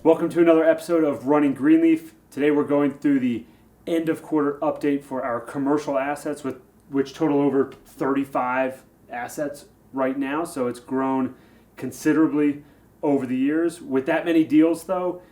Welcome to another episode of Running Greenleaf. Today we're going through the end of quarter update for our commercial assets, which total over 35 assets right now. So it's grown considerably over the years. With that many deals though,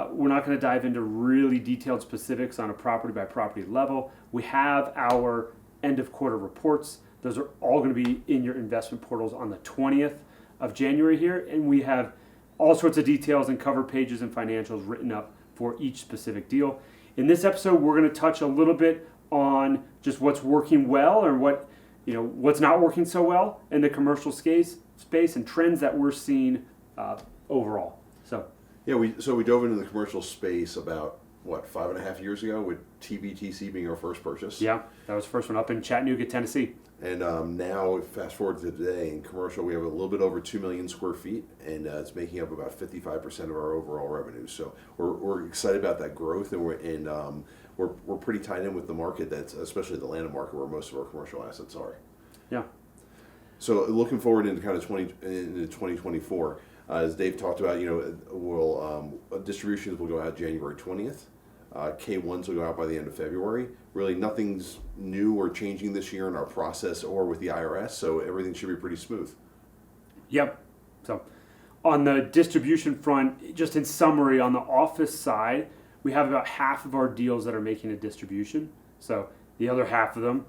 we're not going to dive into really detailed specifics on a property by property level. We have our end of quarter reports. Those are all going to be in your investment portals on the 20th of January here. And we have all sorts of details and cover pages and financials written up for each specific deal. In this episode, we're going to touch a little bit on just what's working well or what's not working so well in the commercial space and trends that we're seeing overall. We dove into the commercial space about 5.5 years ago with TBTC being our first purchase. Yeah, that was the first one up in Chattanooga, Tennessee. And now, fast forward to today, in commercial, we have a little bit over 2 million square feet, and it's making up about 55% of our overall revenue. So we're excited about that growth, and we're pretty tied in with the market. That's especially the land market where most of our commercial assets are. Yeah. So looking forward into into 2024, as Dave talked about, distributions will go out January 20th. K1s will go out by the end of February. Really nothing's new or changing this year in our process or with the IRS, so everything should be pretty smooth. Yep. So on the distribution front, just in summary, on the office side, we have about half of our deals that are making a distribution. So the other half of them,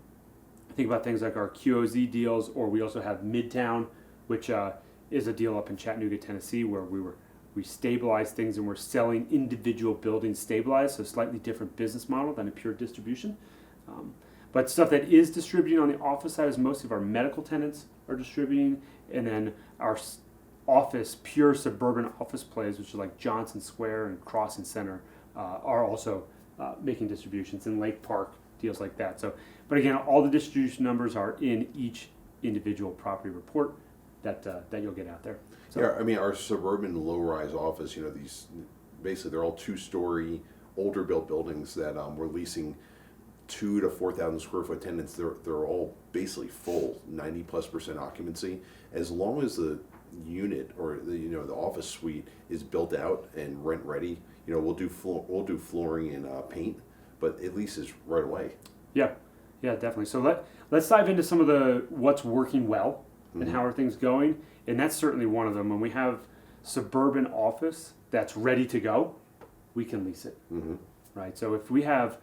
think about things like our QOZ deals, or we also have Midtown, which is a deal up in Chattanooga, Tennessee, where we stabilize things and we're selling individual buildings stabilized, so slightly different business model than a pure distribution. But stuff that is distributing on the office side is most of our medical tenants are distributing, and then our office, pure suburban office plays, which is like Johnson Square and Crossing Center, are also making distributions in Lake Park, deals like that. So, but again, all the distribution numbers are in each individual property report that you'll get out there. So, yeah, I mean, our suburban low-rise office, these basically they're all two-story, older built buildings that we're leasing 2,000 to 4,000 square foot tenants. They're all basically full, 90+% occupancy. As long as the unit or the office suite is built out and rent ready, we'll do flooring and paint, but it leases right away. Yeah, definitely. So let's dive into some of the what's working well and how are things going. And that's certainly one of them. When we have suburban office that's ready to go, we can lease it, right? So if we have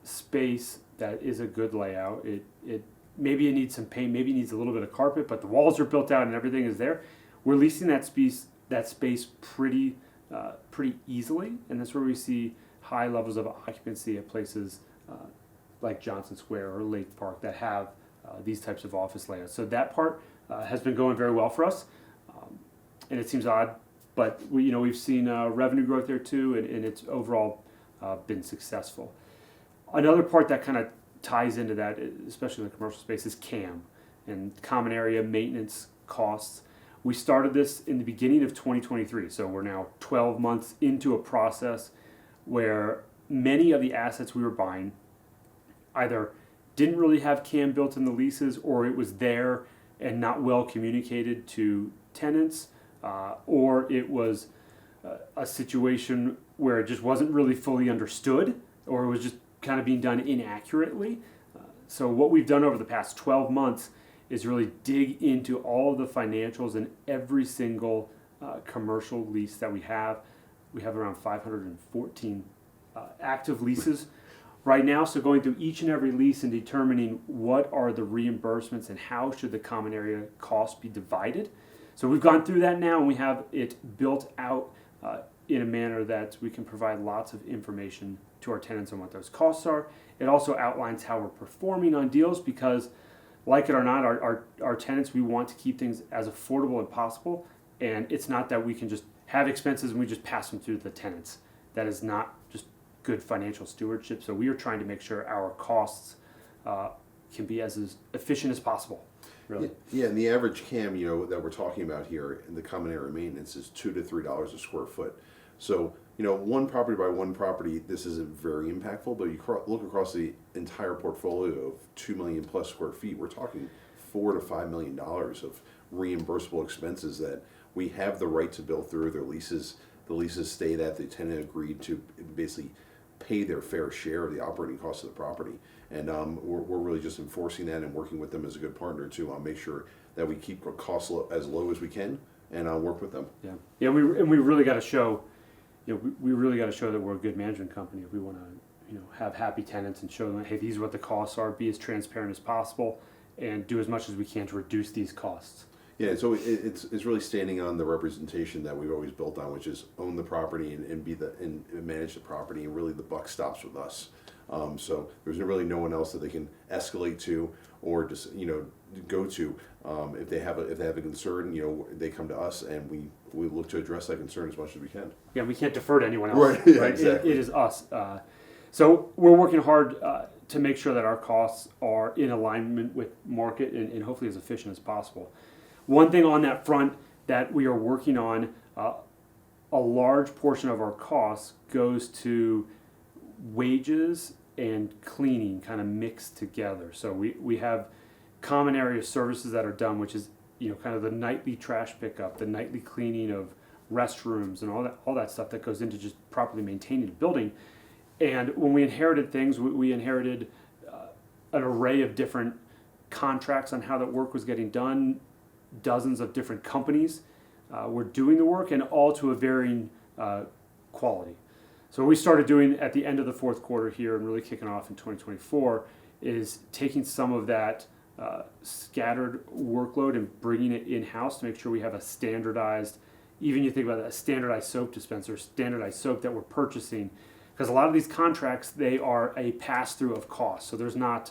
space that is a good layout, it maybe it needs some paint, maybe it needs a little bit of carpet, but the walls are built out and everything is there. We're leasing that space pretty easily, and that's where we see high levels of occupancy at places like Johnson Square or Lake Park that have these types of office layouts. So that part has been going very well for us, and it seems odd, but we've seen revenue growth there too, and it's overall been successful. Another part that kind of ties into that, especially in the commercial space, is CAM and common area maintenance costs. We started this in the beginning of 2023, so we're now 12 months into a process where many of the assets we were buying either didn't really have CAM built in the leases, or it was there and not well communicated to tenants, or it was a situation where it just wasn't really fully understood, or it was just kind of being done inaccurately. So what we've done over the past 12 months is really dig into all of the financials in every single commercial lease that we have. We have around 514 active leases right now, so going through each and every lease and determining what are the reimbursements and how should the common area costs be divided. So we've gone through that now, and we have it built out in a manner that we can provide lots of information to our tenants on what those costs are. It also outlines how we're performing on deals, because like it or not, our tenants, we want to keep things as affordable as possible, and it's not that we can just have expenses and we just pass them through to the tenants. That is not just good financial stewardship. So we are trying to make sure our costs can be as efficient as possible. Really. Yeah, and the average CAM, that we're talking about here in the common area maintenance is $2 to $3 a square foot. So, one property by one property, this isn't very impactful, but you look across the entire portfolio of 2 million plus square feet, we're talking $4 to $5 million of reimbursable expenses that we have the right to bill through. Their leases the leases stay that the tenant agreed to basically pay their fair share of the operating costs of the property. And we're really just enforcing that and working with them as a good partner to make sure that we keep our costs as low as we can and work with them. Yeah, yeah. We really got to show, we really got to show that we're a good management company if we want to, have happy tenants and show them, hey, these are what the costs are. Be as transparent as possible, and do as much as we can to reduce these costs. Yeah, so it's really standing on the representation that we've always built on, which is own the property and manage the property, and really the buck stops with us. So there's really no one else that they can escalate to or just go to if they have a concern. They come to us, and we look to address that concern as much as we can. Yeah, we can't defer to anyone else. Right, yeah, right? exactly. It is us. So we're working hard to make sure that our costs are in alignment with market and hopefully as efficient as possible. One thing on that front that we are working on, a large portion of our costs goes to wages and cleaning kind of mixed together. So we have common area services that are done, which is kind of the nightly trash pickup, the nightly cleaning of restrooms and all that stuff that goes into just properly maintaining the building. And when we inherited things, we inherited an array of different contracts on how that work was getting done. Dozens of different companies were doing the work, and all to a varying quality. So what we started doing at the end of the fourth quarter here and really kicking off in 2024 is taking some of that scattered workload and bringing it in-house to make sure we have a standardized, even you think about that, a standardized soap dispenser, standardized soap that we're purchasing. Because a lot of these contracts, they are a pass-through of cost. So there's not,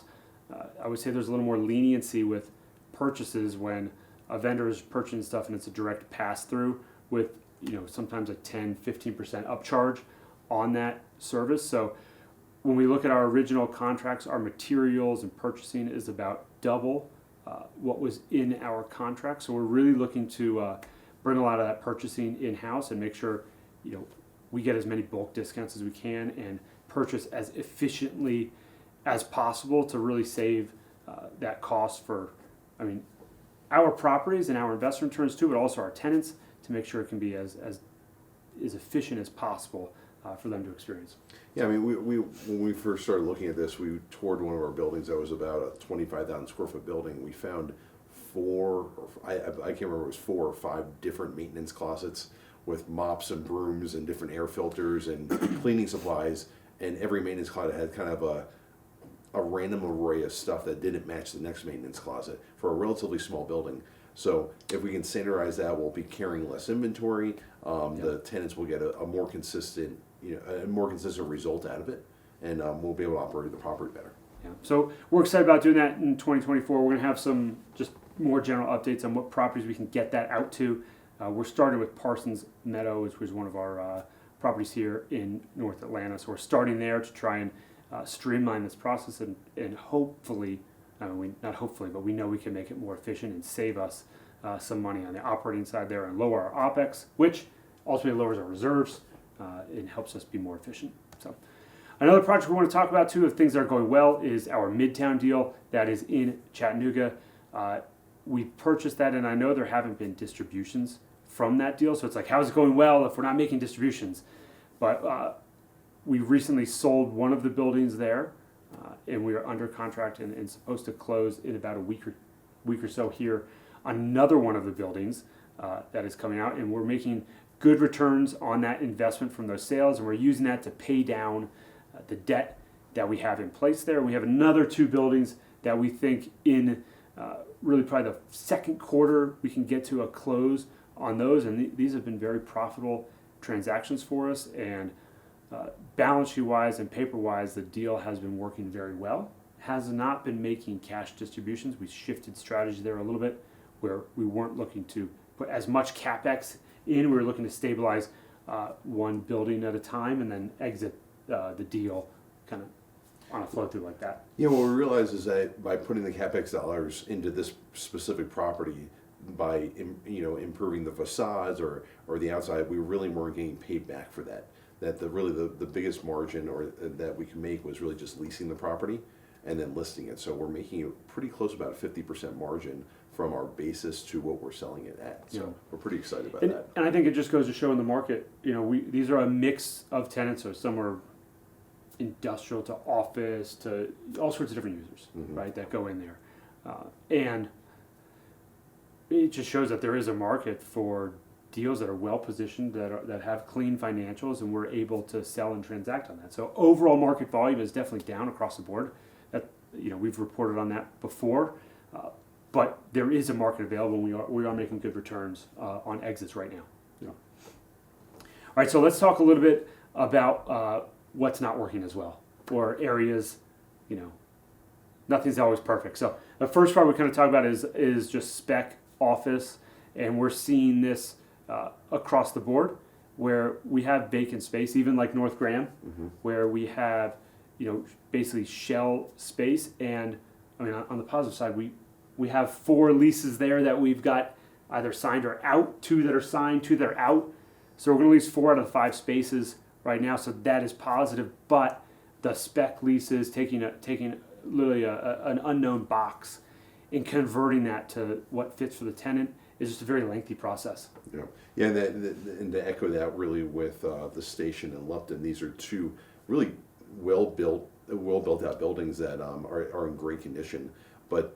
I would say there's a little more leniency with purchases when a vendor is purchasing stuff and it's a direct pass-through with, sometimes a 10, 15% upcharge on that service. So when we look at our original contracts, our materials and purchasing is about double what was in our contract. So we're really looking to bring a lot of that purchasing in-house and make sure, we get as many bulk discounts as we can and purchase as efficiently as possible to really save that cost for, our properties and our investment returns too, but also our tenants to make sure it can be as efficient as possible for them to experience. Yeah, we when we first started looking at this, we toured one of our buildings that was about a 25,000 square foot building. We found I can't remember, it was 4 or 5 different maintenance closets with mops and brooms and different air filters and cleaning supplies, and every maintenance closet had kind of a random array of stuff that didn't match the next maintenance closet for a relatively small building. So if we can standardize that, we'll be carrying less inventory. The tenants will get a more consistent, result out of it, and we'll be able to operate the property better. Yeah. So we're excited about doing that in 2024. We're going to have some just more general updates on what properties we can get that out to. We're starting with Parsons Meadow, which was one of our properties here in North Atlanta. So we're starting there to try and streamline this process and hopefully, not hopefully, but we know we can make it more efficient and save us some money on the operating side there and lower our OPEX, which ultimately lowers our reserves and helps us be more efficient. So another project we want to talk about too, of things that are going well, is our Midtown deal that is in Chattanooga. We purchased that, and I know there haven't been distributions from that deal, so it's like, how's it going well if we're not making distributions? But we recently sold one of the buildings there, and we are under contract and supposed to close in about a week or so here on another one of the buildings that is coming out, and we're making good returns on that investment from those sales, and we're using that to pay down the debt that we have in place there. We have another 2 buildings that we think in really probably the second quarter we can get to a close on those, and these have been very profitable transactions for us, and balance sheet wise and paper wise, the deal has been working very well. Has not been making cash distributions. We shifted strategy there a little bit, where we weren't looking to put as much capex in. We were looking to stabilize one building at a time and then exit the deal kind of on a flow through like that. Yeah, what we realized is that by putting the capex dollars into this specific property, by improving the facades or the outside, we really weren't getting paid back for that. That the biggest margin or that we could make was really just leasing the property, and then listing it. So we're making it pretty close, about a 50% margin from our basis to what we're selling it at. So we're pretty excited about that. And I think it just goes to show in the market, these are a mix of tenants, so some are industrial to office to all sorts of different users, right, that go in there. And it just shows that there is a market for deals that are well positioned, that have clean financials, and we're able to sell and transact on that. So overall market volume is definitely down across the board. That we've reported on that before, but there is a market available. And we are making good returns on exits right now. All right, so let's talk a little bit about what's not working as well, or areas, nothing's always perfect. So the first part we kind of talk about is just spec office, and we're seeing this across the board where we have vacant space, even like North Graham, where we have basically shell space. And I mean, on the positive side, we have 4 leases there that we've got either signed or out, 2 that are signed, 2 that are out. So we're going to lease 4 out of the 5 spaces right now, so that is positive. But the spec leases, taking literally an unknown box and converting that to what fits for the tenant, is just a very lengthy process. Yeah, and to echo that really with the station in Lupton, these are 2 really well built out buildings that are in great condition. But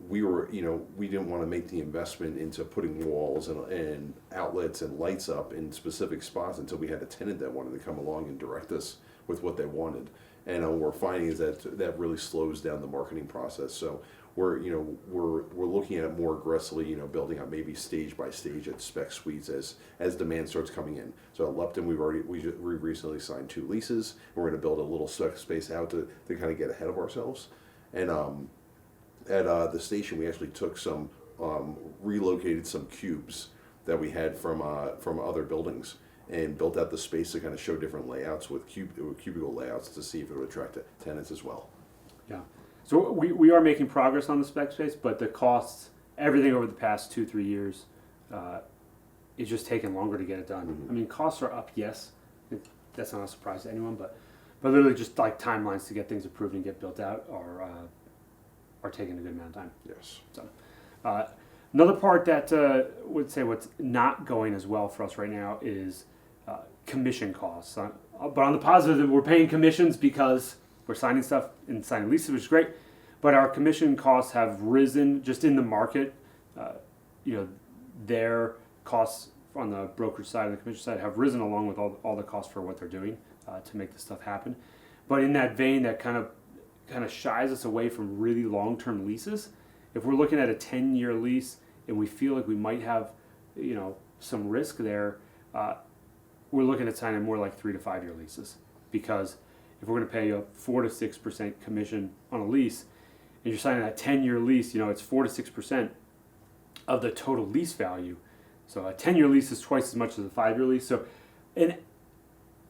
we didn't want to make the investment into putting walls and outlets and lights up in specific spots until we had a tenant that wanted to come along and direct us with what they wanted. And what we're finding is that really slows down the marketing process. So we're looking at it more aggressively, building out maybe stage by stage at spec suites as demand starts coming in. So at Lupton, we recently signed 2 leases. We're going to build a little spec space out to kind of get ahead of ourselves. And at the station, we actually took relocated some cubes that we had from other buildings and built out the space to kind of show different layouts with cubicle layouts to see if it would attract tenants as well. Yeah. So we are making progress on the spec space, but the costs, everything over the past 2-3 years, it's just taking longer to get it done. I mean, costs are up, yes. That's not a surprise to anyone, but literally just like timelines to get things approved and get built out are taking a good amount of time. Yes. So, another part that would say what's not going as well for us right now is commission costs. But on the positive, we're paying commissions because we're signing stuff and signing leases, which is great. But our commission costs have risen just in the market. Their costs on the brokerage side and the commission side have risen along with all the costs for what they're doing to make this stuff happen. But in that vein, that kind of shies us away from really long-term leases. If we're looking at a 10-year lease and we feel like we might have, some risk there, we're looking at signing more like 3 to 5 year leases. Because if we're going to pay a 4 to 6% commission on a lease, and you're signing a 10-year lease, it's 4 to 6% of the total lease value. So a 10-year lease is twice as much as a 5-year lease. So in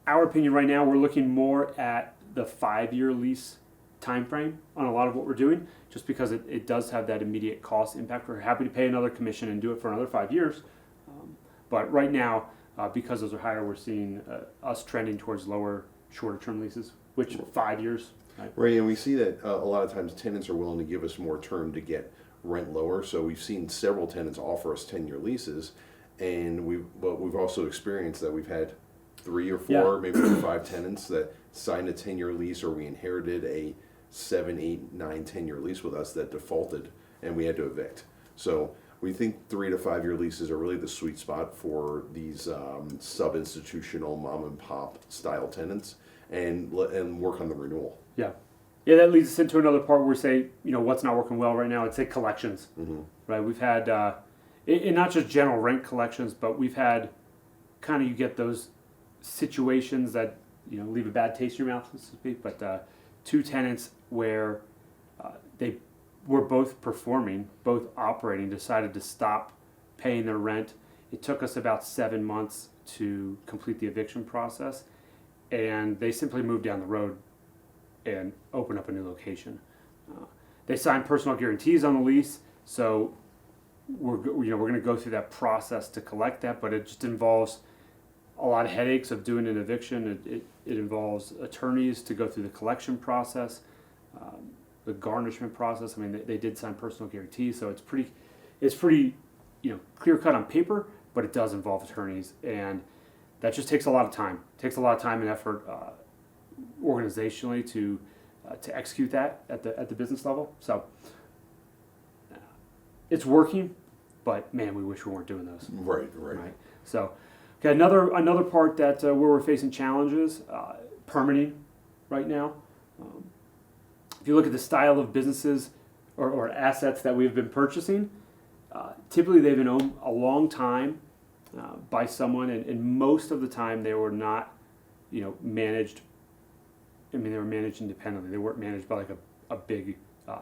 our opinion right now, we're looking more at the 5-year lease time frame on a lot of what we're doing, just because it does have that immediate cost impact. We're happy to pay another commission and do it for another 5 years. But right now, because those are higher, we're seeing us trending towards lower, shorter term leases, which 5 years. Right, and we see that a lot of times tenants are willing to give us more term to get rent lower. So we've seen several tenants offer us 10-year leases, and we've also experienced that we've had 3 or 4, maybe 5 tenants that signed a 10-year lease, or we inherited a 7, 8, 9, 10-year lease with us that defaulted, and we had to evict. So we think 3 to 5 year leases are really the sweet spot for these sub-institutional mom and pop style tenants, and work on the renewal. Yeah, that leads us into another part where we say, what's not working well right now. I'd say collections, right? We've had, and not just general rent collections, but we've had you get those situations that, leave a bad taste in your mouth, so to speak, but 2 tenants where they were both performing, both operating, decided to stop paying their rent. It took us about 7 months to complete the eviction process, and they simply moved down the road and open up a new location. They signed personal guarantees on the lease, so we're going to go through that process to collect that, but it just involves a lot of headaches of doing an eviction. It involves attorneys to go through the collection process. the garnishment process. I mean, they did sign personal guarantees, so it's pretty, clear cut on paper, but it does involve attorneys, and that just takes a lot of time. It takes a lot of time and effort organizationally to execute that at the business level. So it's working, but man, we wish we weren't doing those. Right. So, okay, another part that where we're facing challenges, permitting right now. If you look at the style of businesses or assets that we've been purchasing, typically they've been owned a long time by someone, and most of the time they were not, managed. I mean, they were managed independently. They weren't managed by like a big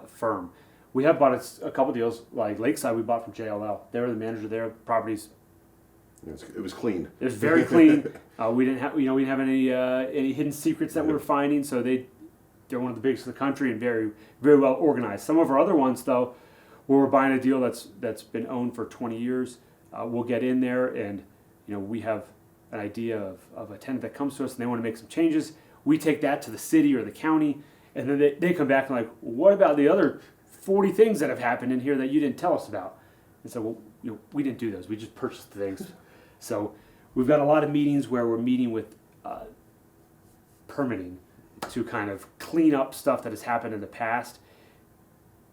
firm. We have bought a couple deals, like Lakeside. We bought from JLL. They were the manager there. Properties. It was clean. It was very clean. We didn't have, we didn't have any hidden secrets that we were finding. So they're one of the biggest in the country and very, very well organized. Some of our other ones, though, where we're buying a deal that's been owned for 20 years, we'll get in there and we have an idea of a tenant that comes to us and they want to make some changes. We take that to the city or the county, and then they come back and like, what about the other 40 things that have happened in here that you didn't tell us about? And so, well, we didn't do those. We just purchased the things. So we've got a lot of meetings where we're meeting with permitting to kind of clean up stuff that has happened in the past.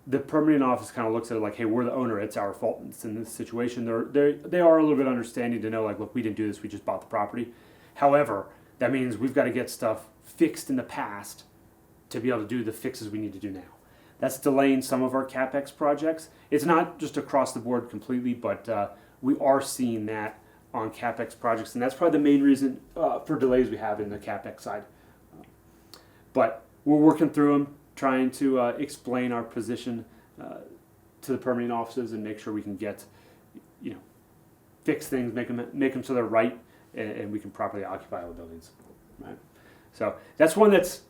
The permitting office kind of looks at it like, hey, we're the owner. It's our fault in this situation. They are a little bit understanding to know, like, look, we didn't do this. We just bought the property. However, that means we've got to get stuff fixed in the past to be able to do the fixes we need to do now. That's delaying some of our CapEx projects. It's not just across the board completely, but we are seeing that on CapEx projects, and that's probably the main reason for delays we have in the CapEx side. But we're working through them, trying to explain our position to the permitting offices and make sure we can get, fix things, make them so they're right, and we can properly occupy our buildings. Right. So that's one it's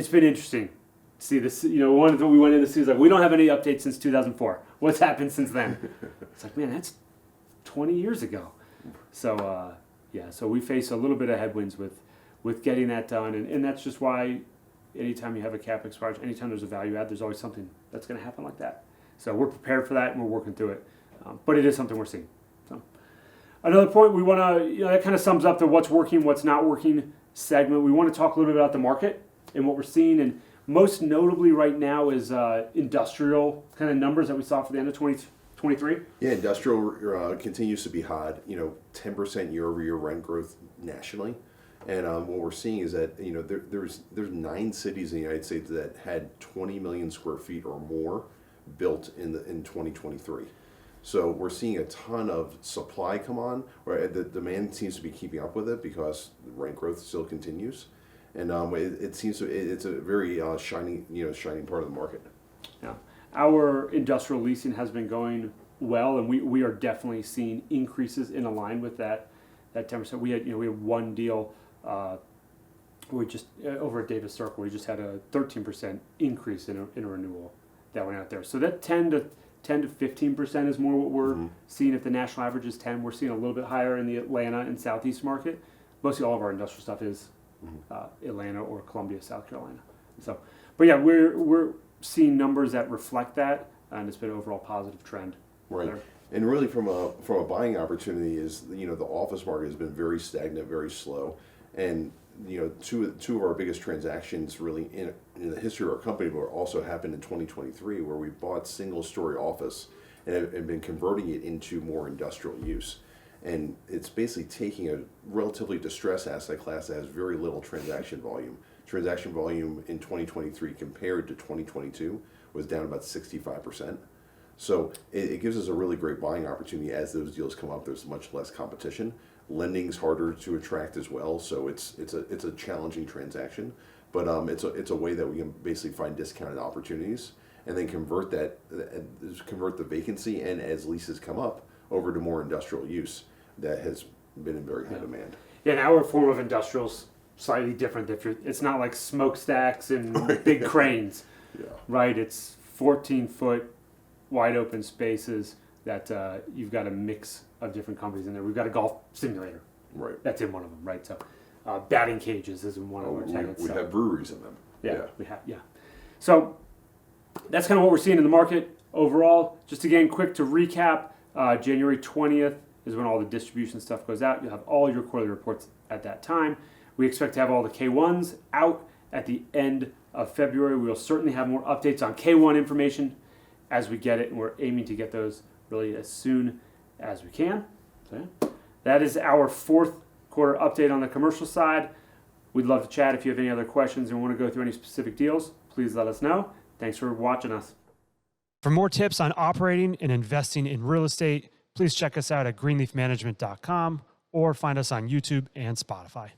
been interesting. See this, one of the we went in to see is like, we don't have any updates since 2004. What's happened since then? It's like, man, that's 20 years ago. So so we face a little bit of headwinds with getting that done, and that's just why anytime you have a CapEx project, anytime there's a value add, there's always something that's going to happen like that. So we're prepared for that, and we're working through it. But it is something we're seeing. So another point we want to, that kind of sums up the what's working, what's not working segment. We want to talk a little bit about the market and what we're seeing, and most notably right now is industrial kind of numbers that we saw for the end of 2023. Yeah, industrial continues to be hot. 10% year-over-year rent growth nationally, and what we're seeing is that there's 9 cities in the United States that had 20 million square feet or more built in 2023. So we're seeing a ton of supply come on, where the demand seems to be keeping up with it because rent growth still continues, and it seems it's a very shining part of the market. Yeah, our industrial leasing has been going well, and we are definitely seeing increases in line with that 10%. We had one deal. We just over at Davis Circle, we just had a 13% increase in a renewal that went out there. So that 10 to 15% is more what we're seeing. If the national average is 10, we're seeing a little bit higher in the Atlanta and Southeast market. Mostly all of our industrial stuff is Atlanta or Columbia, South Carolina. So, but yeah, we're seeing numbers that reflect that, and it's been an overall positive trend. Right. There. And really, from a buying opportunity, is the office market has been very stagnant, very slow, and two of our biggest transactions really in the history of our company, but also happened in 2023, where we bought single-story office and have been converting it into more industrial use. And it's basically taking a relatively distressed asset class that has very little transaction volume. Transaction volume in 2023 compared to 2022 was down about 65%. So it gives us a really great buying opportunity. As those deals come up, there's much less competition. Lending's harder to attract as well, so it's a challenging transaction. But it's a way that we can basically find discounted opportunities and then convert the vacancy, and as leases come up, over to more industrial use that has been in very high demand. Yeah, and our form of industrial's slightly different. It's not like smokestacks and big cranes, right? It's 14-foot wide open spaces that you've got a mix of different companies in there. We've got a golf simulator, right? That's in one of them, right? So batting cages is in one of our tenants. We have breweries in them. Yeah, we have. Yeah. So that's kind of what we're seeing in the market overall. Just again, quick to recap, January 20th is when all the distribution stuff goes out. You'll have all your quarterly reports at that time. We expect to have all the K1s out at the end of February. We'll certainly have more updates on K1 information as we get it, and we're aiming to get those really as soon as we can. So that is our fourth quarter update on the commercial side. We'd love to chat. If you have any other questions and want to go through any specific deals, please let us know. Thanks for watching us. For more tips on operating and investing in real estate, please check us out at greenleafmanagement.com or find us on YouTube and Spotify.